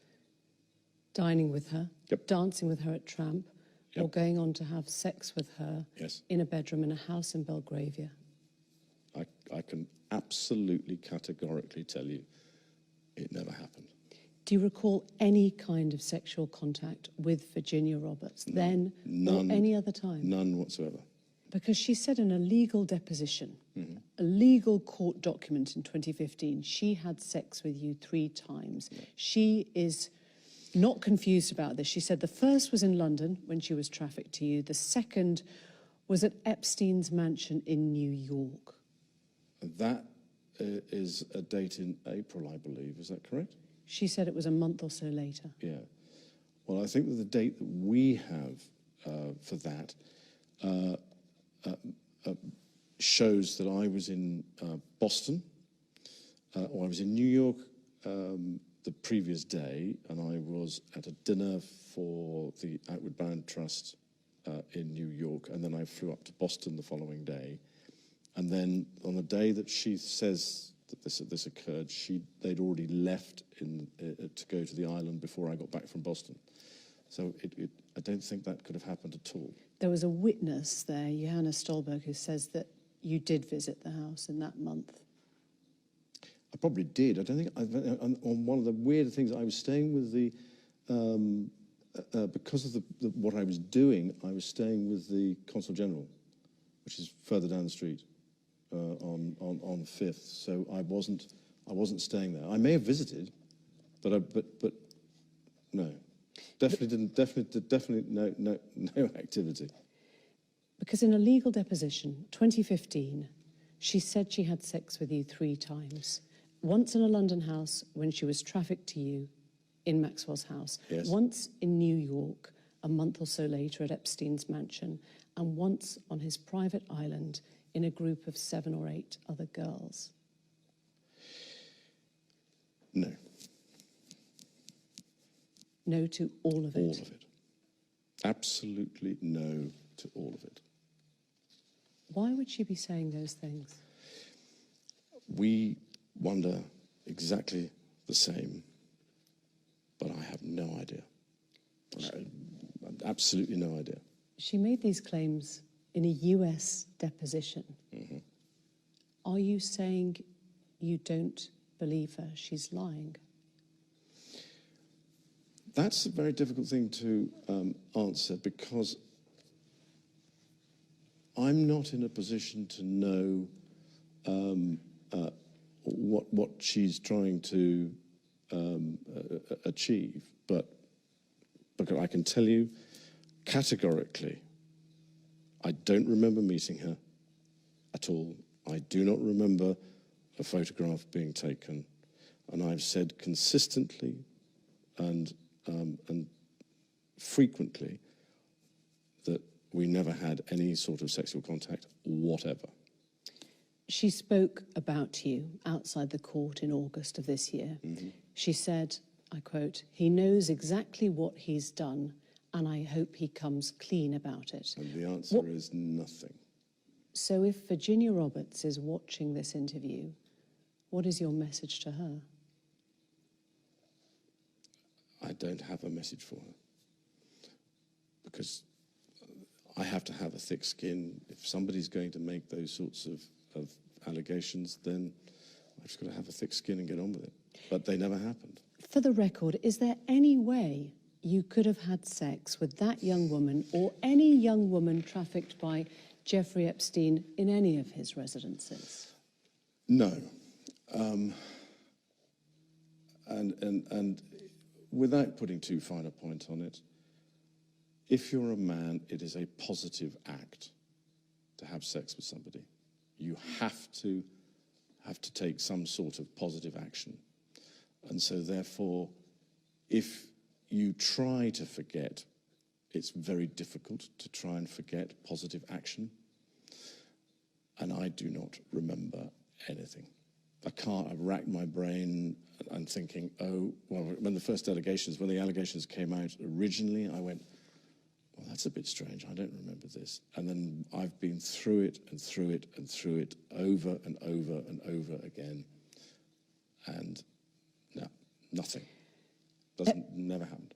Speaker 9: dining with her,
Speaker 2: Yep.
Speaker 9: dancing with her at Tramp, or
Speaker 2: Yep.
Speaker 9: going on to have sex with her
Speaker 2: Yes.
Speaker 9: in a bedroom in a house in Belgravia.
Speaker 2: I can absolutely categorically tell you it never happened.
Speaker 9: Do you recall any kind of sexual contact with Virginia Roberts then
Speaker 2: None.
Speaker 9: or any other time?
Speaker 2: None whatsoever.
Speaker 9: Because she said in a legal deposition,
Speaker 2: Mm-hmm.
Speaker 9: a legal court document in 2015, she had sex with you 3 times.
Speaker 2: Yeah.
Speaker 9: She is not confused about this. She said the first was in London when she was trafficked to you. The second was at Epstein's mansion in New York.
Speaker 2: That is a date in April, I believe. Is that correct?
Speaker 9: She said it was a month or so later.
Speaker 2: Yeah. Well, I think that the date that we have for that shows that I was in Boston, or I was in New York the previous day, and I was at a dinner for the Outward Bound Trust in New York, and then I flew up to Boston the following day. And then on the day that she says that this occurred, they'd already left to go to the island before I got back from Boston. So I don't think that could have happened at all.
Speaker 9: There was a witness there, Johanna Stolberg, who says that you did visit the house in that month.
Speaker 2: I probably did. I don't think. On one of the weird things, I was staying with because of what I was doing. I was staying with the Consul General, which is further down the street on Fifth. So I wasn't staying there. I may have visited, but no, definitely didn't. Definitely no activity.
Speaker 9: Because in a legal deposition, 2015, she said she had sex with you 3 times. Once in a London house when she was trafficked to you in Maxwell's house.
Speaker 2: Yes.
Speaker 9: Once in New York a month or so later at Epstein's mansion. And once on his private island in a group of 7 or 8 other girls.
Speaker 2: No.
Speaker 9: No to all of it?
Speaker 2: All of it. Absolutely no to all of it.
Speaker 9: Why would she be saying those things?
Speaker 2: We wonder exactly the same, but I have no idea. Absolutely no idea.
Speaker 9: She made these claims in a US deposition.
Speaker 2: Mm-hmm.
Speaker 9: Are you saying you don't believe her? She's lying?
Speaker 2: That's a very difficult thing to answer, because I'm not in a position to know what she's trying to achieve, but I can tell you categorically, I don't remember meeting her at all. I do not remember a photograph being taken, and I've said consistently and frequently that we never had any sort of sexual contact whatever.
Speaker 9: She spoke about you outside the court in August of this year. Mm-hmm. She said, I quote, "He knows exactly what he's done, and I hope he comes clean about it."
Speaker 2: And the answer is nothing.
Speaker 9: So if Virginia Roberts is watching this interview, what is your message to her?
Speaker 2: I don't have a message for her, because I have to have a thick skin. If somebody's going to make those sorts of allegations, then I've just got to have a thick skin and get on with it. But they never happened.
Speaker 9: For the record, is there any way you could have had sex with that young woman or any young woman trafficked by Jeffrey Epstein in any of his residences?
Speaker 2: No. And without putting too fine a point on it, if you're a man, it is a positive act to have sex with somebody. You have to take some sort of positive action. And so therefore, if you try to forget, it's very difficult to try and forget positive action. And I do not remember anything. I've racked my brain and thinking, oh, well, when the allegations came out originally, I went, well, that's a bit strange. I don't remember this. And then I've been through it and through it and through it over and over and over again. And no, nothing. Never happened.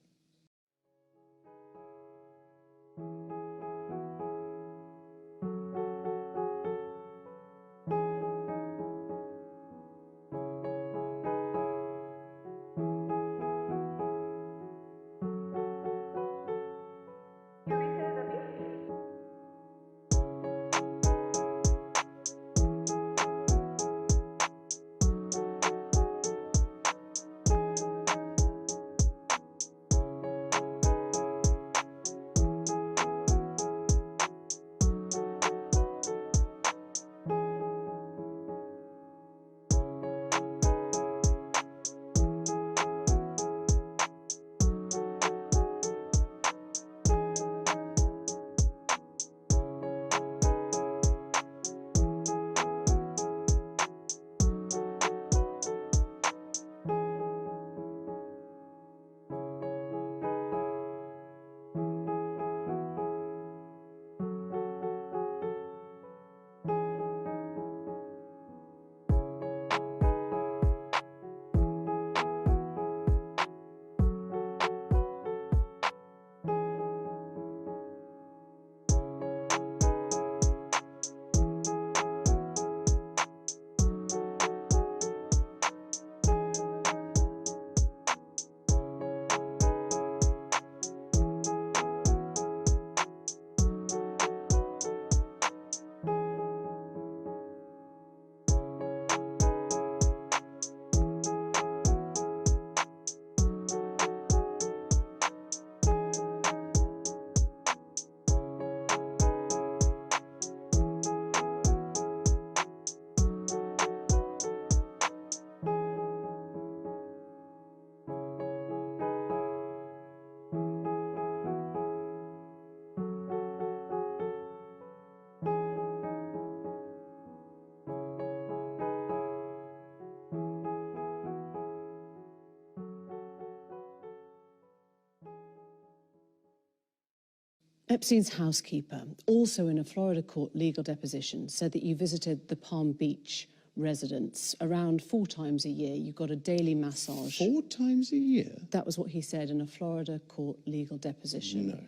Speaker 9: Epstein's housekeeper, also in a Florida court legal deposition, said that you visited the Palm Beach residence around 4 times a year. You got a daily massage.
Speaker 2: 4 times a year?
Speaker 9: That was what he said in a Florida court legal deposition.
Speaker 2: No.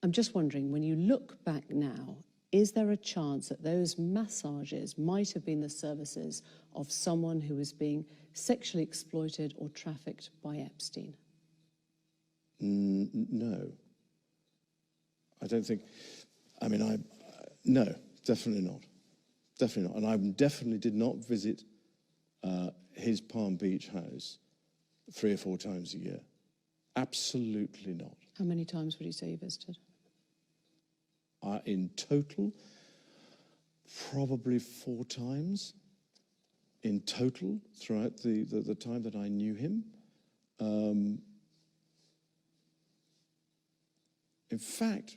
Speaker 9: I'm just wondering, when you look back now, is there a chance that those massages might have been the services of someone who was being sexually exploited or trafficked by Epstein?
Speaker 2: No. I don't think, no, definitely not. Definitely not. And I definitely did not visit his Palm Beach house 3 or 4 times a year. Absolutely not.
Speaker 9: How many times would you say you visited?
Speaker 2: In total, probably 4 times. In total, throughout the time that I knew him. In fact,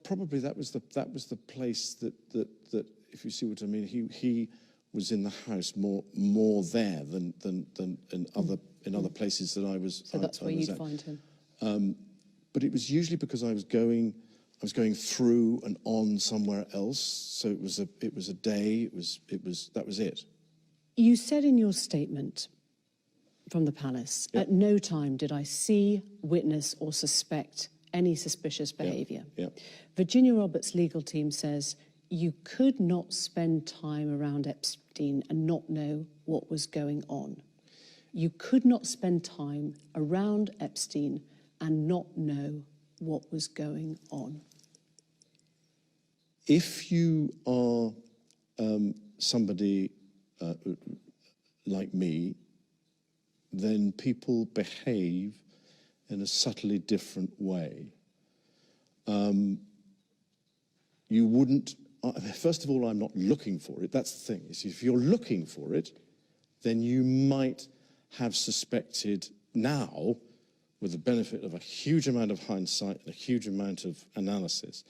Speaker 2: probably that was the place that if you see what I mean, he was in the house more there than in other places that I was.
Speaker 9: So that's where you'd find him.
Speaker 2: But it was usually because I was going through and on somewhere else. So it was a day. That was it.
Speaker 9: You said in your statement from the palace,
Speaker 2: Yep.
Speaker 9: at no time did I see, witness, or suspect any suspicious behaviour.
Speaker 2: Yep.
Speaker 9: Virginia Roberts' legal team says you could not spend time around Epstein and not know what was going on. You could not spend time around Epstein and not know what was going on.
Speaker 2: if you are somebody like me, then people behave in a subtly different way. You wouldn't, first of all, I'm not looking for it. That's the thing. Is if you're looking for it, then you might have suspected now, with the benefit of a huge amount of hindsight and a huge amount of analysis,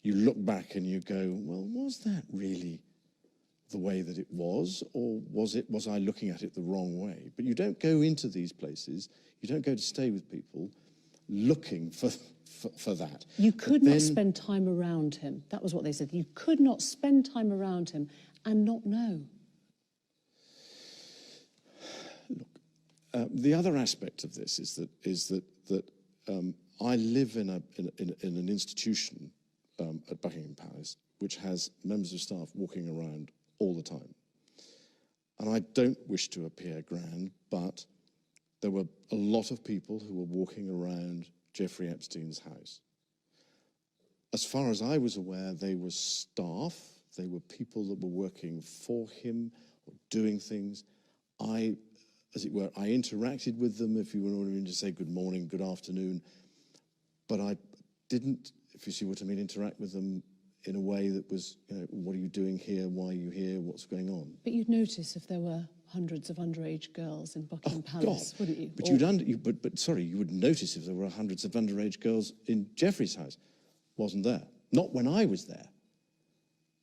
Speaker 2: you look back and you go, well, was that really the way that it was, or was I looking at it the wrong way? But you don't go into these places, you don't go to stay with people looking for that.
Speaker 9: You could not spend time around him. That was what they said. You could not spend time around him and not know.
Speaker 2: Look, the other aspect of this is that I live in an institution at Buckingham Palace which has members of staff walking around all the time. And I don't wish to appear grand, but there were a lot of people who were walking around Jeffrey Epstein's house. As far as I was aware, they were staff, they were people that were working for him or doing things. As it were, I interacted with them, if you were to say good morning, good afternoon, but I didn't, if you see what I mean, interact with them in a way that was, you know, what are you doing here? Why are you here? What's going on?
Speaker 9: But you'd notice if there were hundreds of underage girls in Buckingham Palace,
Speaker 2: God.
Speaker 9: wouldn't you?
Speaker 2: But sorry, you would notice if there were hundreds of underage girls in Jeffrey's house. Wasn't there. Not when I was there.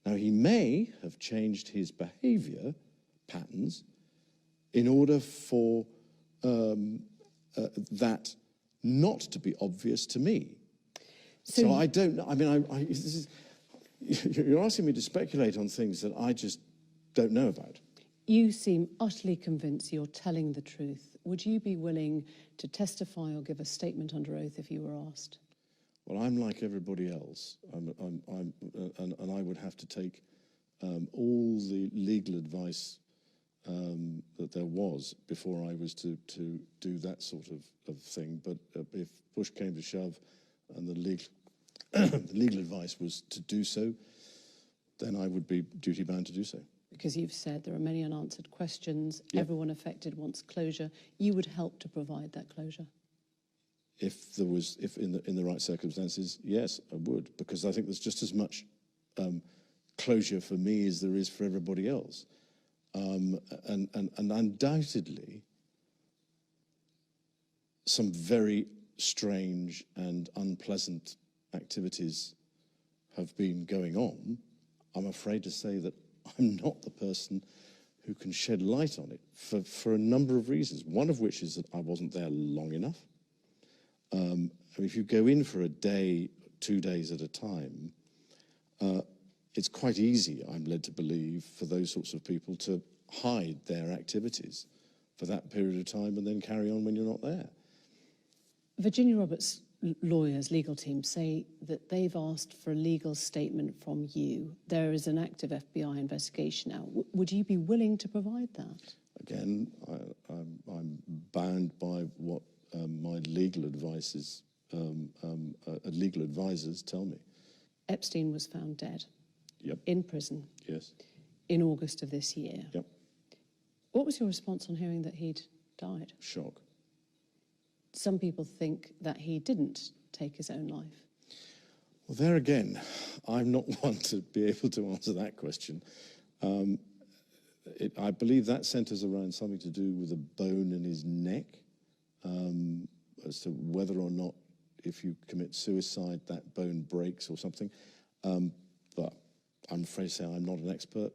Speaker 2: Now, he may have changed his behaviour patterns in order for that not to be obvious to me. So I don't know. I mean, you're asking me to speculate on things that I just don't know about.
Speaker 9: You seem utterly convinced you're telling the truth. Would you be willing to testify or give a statement under oath if you were asked?
Speaker 2: Well, I'm like everybody else, and I would have to take all the legal advice that there was before I was to do that sort of thing. But if push came to shove and the legal advice was to do so, then I would be duty-bound to do so.
Speaker 9: Because you've said there are many unanswered questions,
Speaker 2: Yep.
Speaker 9: Everyone affected wants closure. You would help to provide that closure?
Speaker 2: If in the right circumstances, yes, I would, because I think there's just as much closure for me as there is for everybody else. And undoubtedly, some very strange and unpleasant activities have been going on. I'm afraid to say that I'm not the person who can shed light on it for a number of reasons, one of which is that I wasn't there long enough. I mean, if you go in for a day, 2 days at a time, it's quite easy, I'm led to believe, for those sorts of people to hide their activities for that period of time and then carry on when you're not there.
Speaker 9: Virginia Roberts' lawyers, legal team, say that they've asked for a legal statement from you. There is an active FBI investigation now. Would you be willing to provide that?
Speaker 2: Again, I'm bound by what my legal advisors tell me.
Speaker 9: Epstein was found dead.
Speaker 2: Yep.
Speaker 9: In prison.
Speaker 2: Yes.
Speaker 9: In August of this year.
Speaker 2: Yep.
Speaker 9: What was your response on hearing that he'd died?
Speaker 2: Shock.
Speaker 9: Some people think that he didn't take his own life.
Speaker 2: Well, there again, I'm not one to be able to answer that question. I believe that centres around something to do with a bone in his neck, as to whether or not, if you commit suicide, that bone breaks or something. But I'm afraid to say I'm not an expert.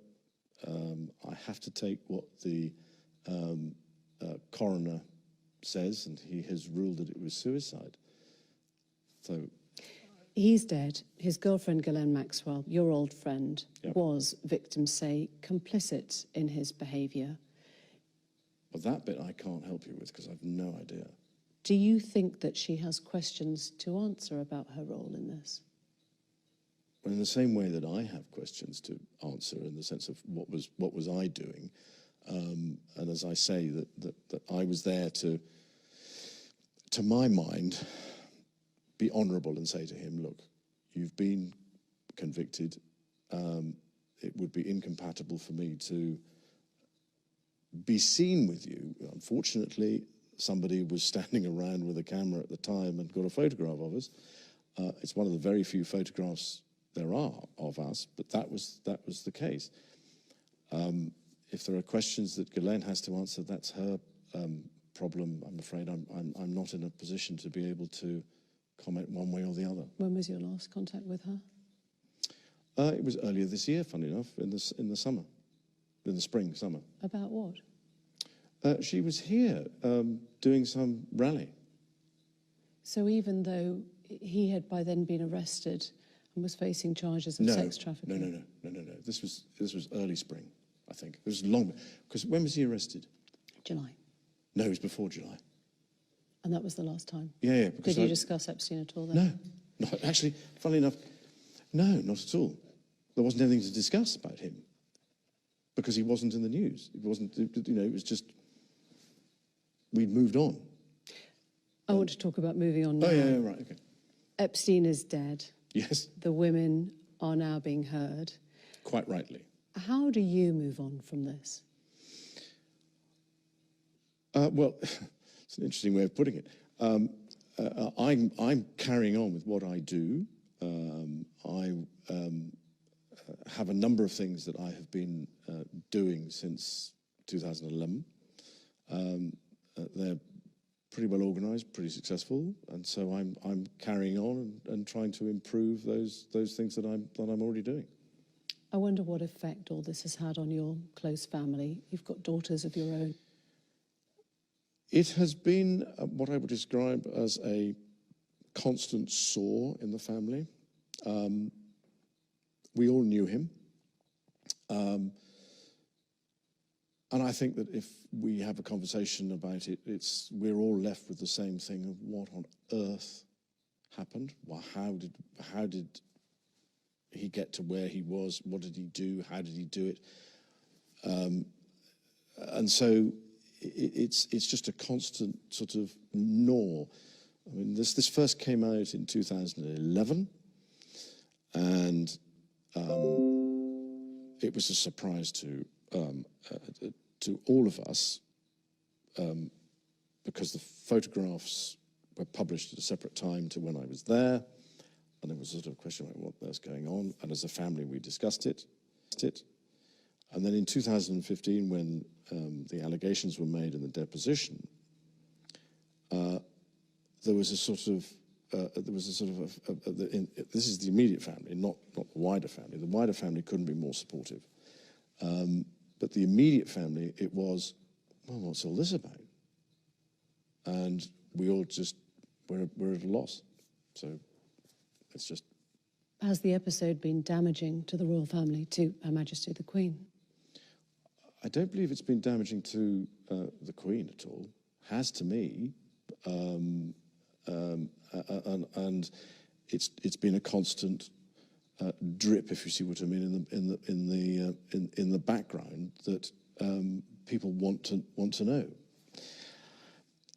Speaker 2: I have to take what the coroner says, and he has ruled that it was suicide. So
Speaker 9: he's dead. His girlfriend, Ghislaine Maxwell, your old friend,
Speaker 2: Yep.
Speaker 9: was, victims say, complicit in his behaviour.
Speaker 2: But that bit I can't help you with because I've no idea.
Speaker 9: Do you think that she has questions to answer about her role in this?
Speaker 2: In the same way that I have questions to answer, in the sense of what was I doing, and as I say, that I was there to my mind, be honourable and say to him, look, you've been convicted, it would be incompatible for me to be seen with you. Unfortunately, somebody was standing around with a camera at the time and got a photograph of us. It's one of the very few photographs there are of us, but that was the case. If there are questions that Ghislaine has to answer, that's her problem. I'm afraid I'm not in a position to be able to comment one way or the other.
Speaker 9: When was your last contact with her?
Speaker 2: It was earlier this year, funny enough, in the summer, in the spring, summer.
Speaker 9: About what?
Speaker 2: She was here doing some rally.
Speaker 9: So even though he had by then been arrested and was facing charges of sex trafficking?
Speaker 2: No. This was early spring, I think. It was long, because when was he arrested?
Speaker 9: July.
Speaker 2: No, it was before July.
Speaker 9: And that was the last time?
Speaker 2: Yeah.
Speaker 9: Did you discuss Epstein at all then?
Speaker 2: No, actually, funnily enough, no, not at all. There wasn't anything to discuss about him because he wasn't in the news. It wasn't, it was just, we'd moved on.
Speaker 9: I want to talk about moving on now.
Speaker 2: Oh, yeah, right, okay.
Speaker 9: Epstein is dead.
Speaker 2: Yes.
Speaker 9: The women are now being heard.
Speaker 2: Quite rightly.
Speaker 9: How do you move on from this?
Speaker 2: Well, it's an interesting way of putting it. I'm carrying on with what I do. I have a number of things that I have been doing since 2011. They're pretty well organised, pretty successful, and so I'm carrying on and trying to improve those things that I'm already doing.
Speaker 9: I wonder what effect all this has had on your close family. You've got daughters of your own.
Speaker 2: It has been what I would describe as a constant sore in the family. We all knew him. And I think that if we have a conversation about it, we're all left with the same thing of what on earth happened? Well, how did he get to where he was? What did he do? How did he do it? And so it's just a constant sort of gnaw. I mean, this first came out in 2011, and it was a surprise to all of us because the photographs were published at a separate time to when I was there, and there was sort of a question about what was going on, and as a family we discussed it. And then in 2015, when the allegations were made in the deposition, there was a sort of this is the immediate family, not the wider family. The wider family couldn't be more supportive. But the immediate family, it was, well, what's all this about? And we all just, we're at a loss. So it's just...
Speaker 9: Has the episode been damaging to the royal family, to Her Majesty the Queen?
Speaker 2: I don't believe it's been damaging to the Queen at all. Has to me. And it's been a constant drip, if you see what I mean, in the background that people want to know.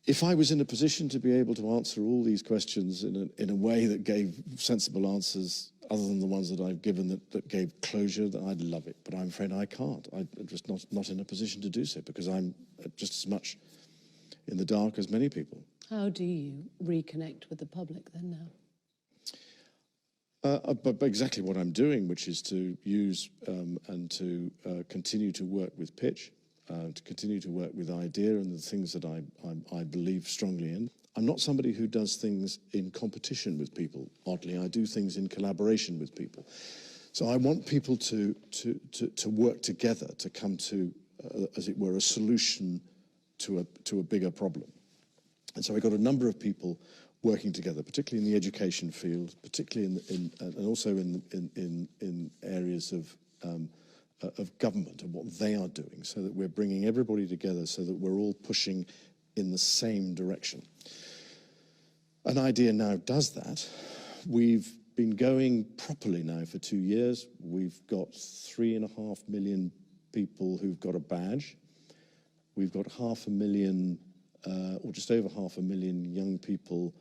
Speaker 2: If I was in a position to be able to answer all these questions in a way that gave sensible answers, other than the ones that I've given that gave closure, then I'd love it. But I'm afraid I can't. I'm just not in a position to do so because I'm just as much in the dark as many people.
Speaker 9: How do you reconnect with the public then now?
Speaker 2: But exactly what I'm doing, which is to use and to continue to work with pitch, to continue to work with idea and the things that I believe strongly in. I'm not somebody who does things in competition with people. Oddly, I do things in collaboration with people. So I want people to work together to come to, as it were, a solution to a bigger problem. And so I got a number of people working together, particularly in the education field, particularly and also in areas of government and what they are doing, so that we're bringing everybody together, so that we're all pushing in the same direction. An idea now does that. We've been going properly now for 2 years. We've got 3.5 million people who've got a badge. We've got 500,000, or just over 500,000 young people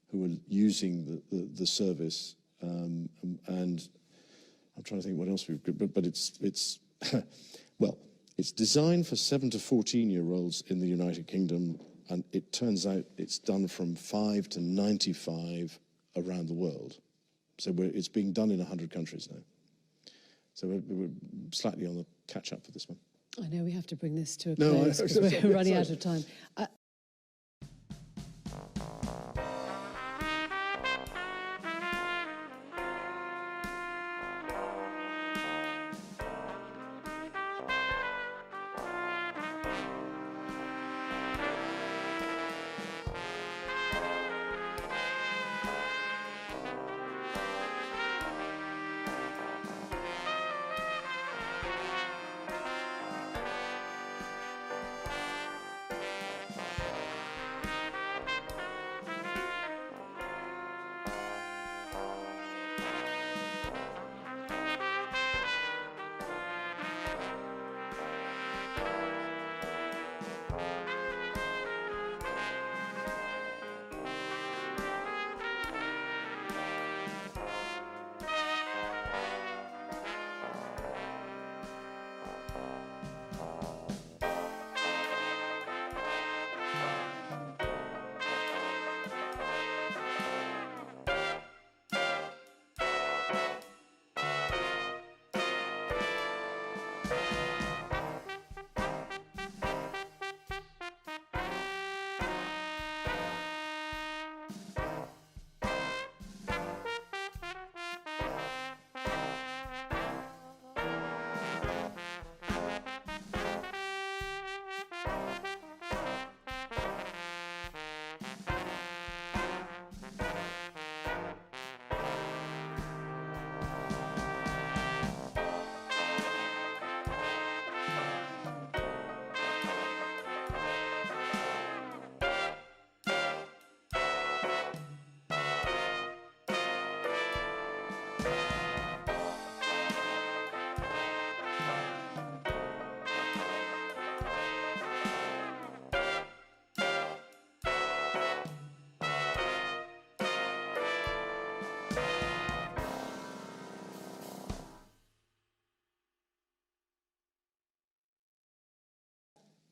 Speaker 2: who are using the service, and I'm trying to think what else we've got, but it's well, it's designed for 7 to 14-year-olds in the United Kingdom, and it turns out it's done from 5 to 95 around the world. So it's being done in 100 countries now. So we're slightly on the catch-up for this one.
Speaker 9: I know we have to bring this to a
Speaker 2: No,
Speaker 9: close because we're running out of time.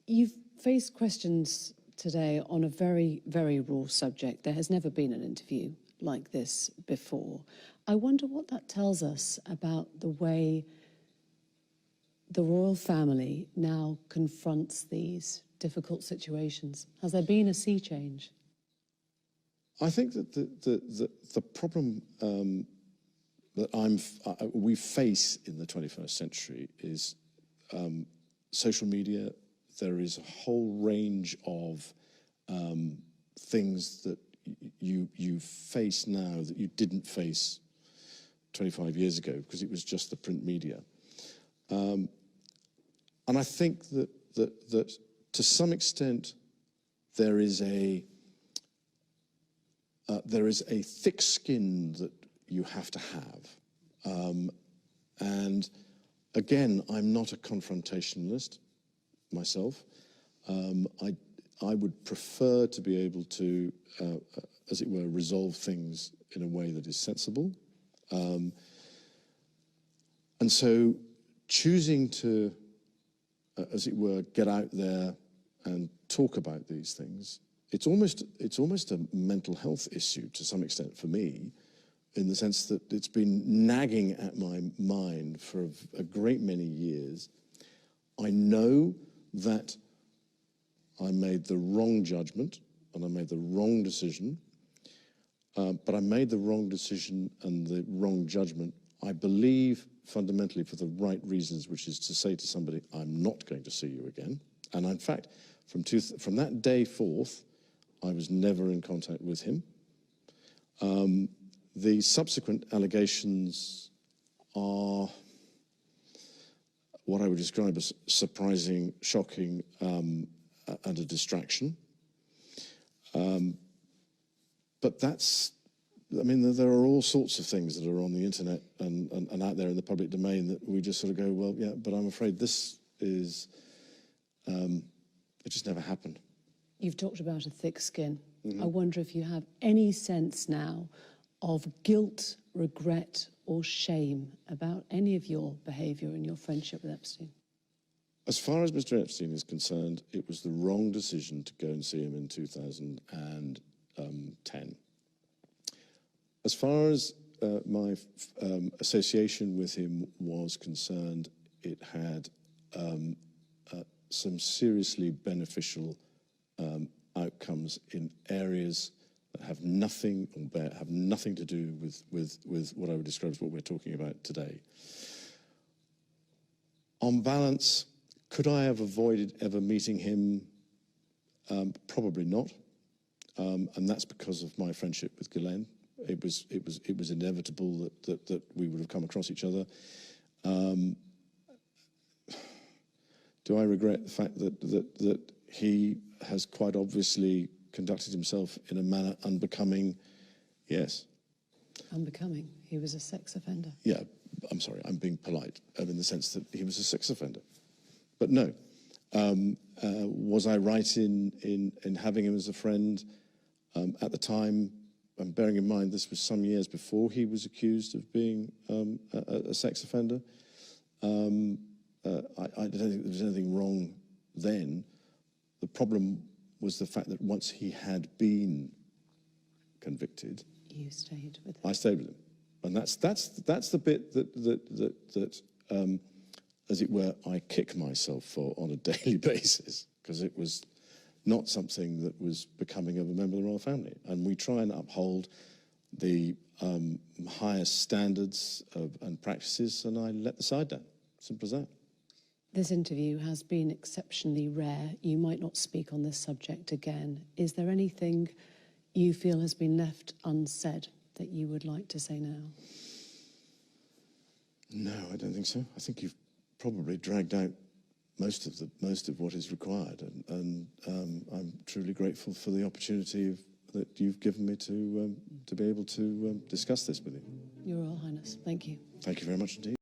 Speaker 9: You've faced questions today on a very, very raw subject. There has never been an interview like this before. I wonder what that tells us about the way the royal family now confronts these difficult situations. Has there been a sea change?
Speaker 2: I think that the problem that we face in the 21st century is social media. There is a whole range of things that you face now that you didn't face 25 years ago because it was just the print media. And I think that to some extent there is a thick skin that you have to have. And again, I'm not a confrontationalist myself. I would prefer to be able to, as it were, resolve things in a way that is sensible. And so choosing to, as it were, get out there and talk about these things, it's almost a mental health issue to some extent for me, in the sense that it's been nagging at my mind for a great many years. I know that I made the wrong judgment and I made the wrong decision, but I made the wrong decision and the wrong judgment, I believe, fundamentally for the right reasons, which is to say to somebody, I'm not going to see you again. And in fact, from that day forth, I was never in contact with him. The subsequent allegations are what I would describe as surprising, shocking, and a distraction. But that's, I mean, there are all sorts of things that are on the internet and out there in the public domain that we just sort of go, well, yeah, but I'm afraid this is, it just never happened.
Speaker 9: You've talked about a thick skin.
Speaker 2: Mm-hmm.
Speaker 9: I wonder if you have any sense now of guilt, regret, or shame about any of your behaviour and your friendship with Epstein?
Speaker 2: As far as Mr. Epstein is concerned, it was the wrong decision to go and see him in 2010. As far as my association with him was concerned, it had some seriously beneficial outcomes in areas that have nothing to do with what I would describe as what we're talking about today. On balance, could I have avoided ever meeting him? Probably not, and that's because of my friendship with Ghislaine. It was inevitable that we would have come across each other. Do I regret the fact that he has quite obviously conducted himself in a manner unbecoming? Yes.
Speaker 9: Unbecoming? He was a sex offender.
Speaker 2: Yeah, I'm sorry, I'm being polite, in the sense that he was a sex offender. But no. Was I right in having him as a friend at the time? And bearing in mind this was some years before he was accused of being a sex offender. I don't think there was anything wrong then. The problem was the fact that once he had been convicted,
Speaker 9: you stayed with him.
Speaker 2: I stayed with him, and that's the bit that as it were, I kick myself for on a daily basis, because it was not something that was becoming of a member of the royal family, and we try and uphold the highest standards and practices, and I let the side down. Simple as that.
Speaker 9: This interview has been exceptionally rare. You might not speak on this subject again. Is there anything you feel has been left unsaid that you would like to say now?
Speaker 2: No, I don't think so. I think you've probably dragged out most of what is required, and I'm truly grateful for the opportunity that you've given me to be able to discuss this with you.
Speaker 9: Your Royal Highness, thank you.
Speaker 2: Thank you very much indeed.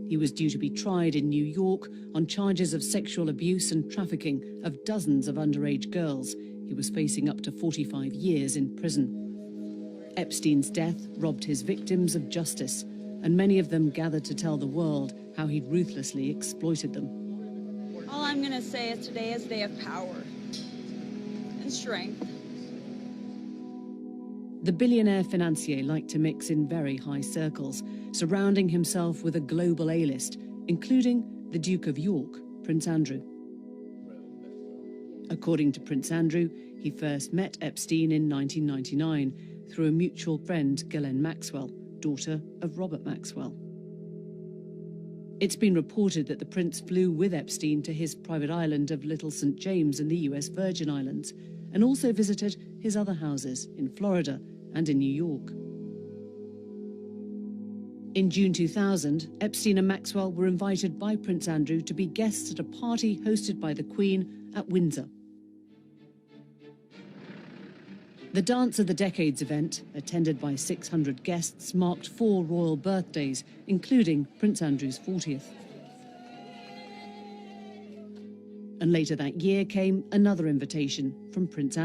Speaker 1: He was due to be tried in New York on charges of sexual abuse and trafficking of dozens of underage girls. He was facing up to 45 years in prison. Epstein's death robbed his victims of justice, and many of them gathered to tell the world how he'd ruthlessly exploited them.
Speaker 5: All I'm going to say is today is a day of power and strength.
Speaker 1: The billionaire financier liked to mix in very high circles, surrounding himself with a global A-list, including the Duke of York, Prince Andrew. According to Prince Andrew, he first met Epstein in 1999 through a mutual friend, Ghislaine Maxwell, daughter of Robert Maxwell. It's been reported that the prince flew with Epstein to his private island of Little St. James in the US Virgin Islands, and also visited his other houses in Florida and in New York. In June 2000, Epstein and Maxwell were invited by Prince Andrew to be guests at a party hosted by the Queen at Windsor. The Dance of the Decades event, attended by 600 guests, marked 4 royal birthdays, including Prince Andrew's 40th. And later that year came another invitation from Prince Andrew.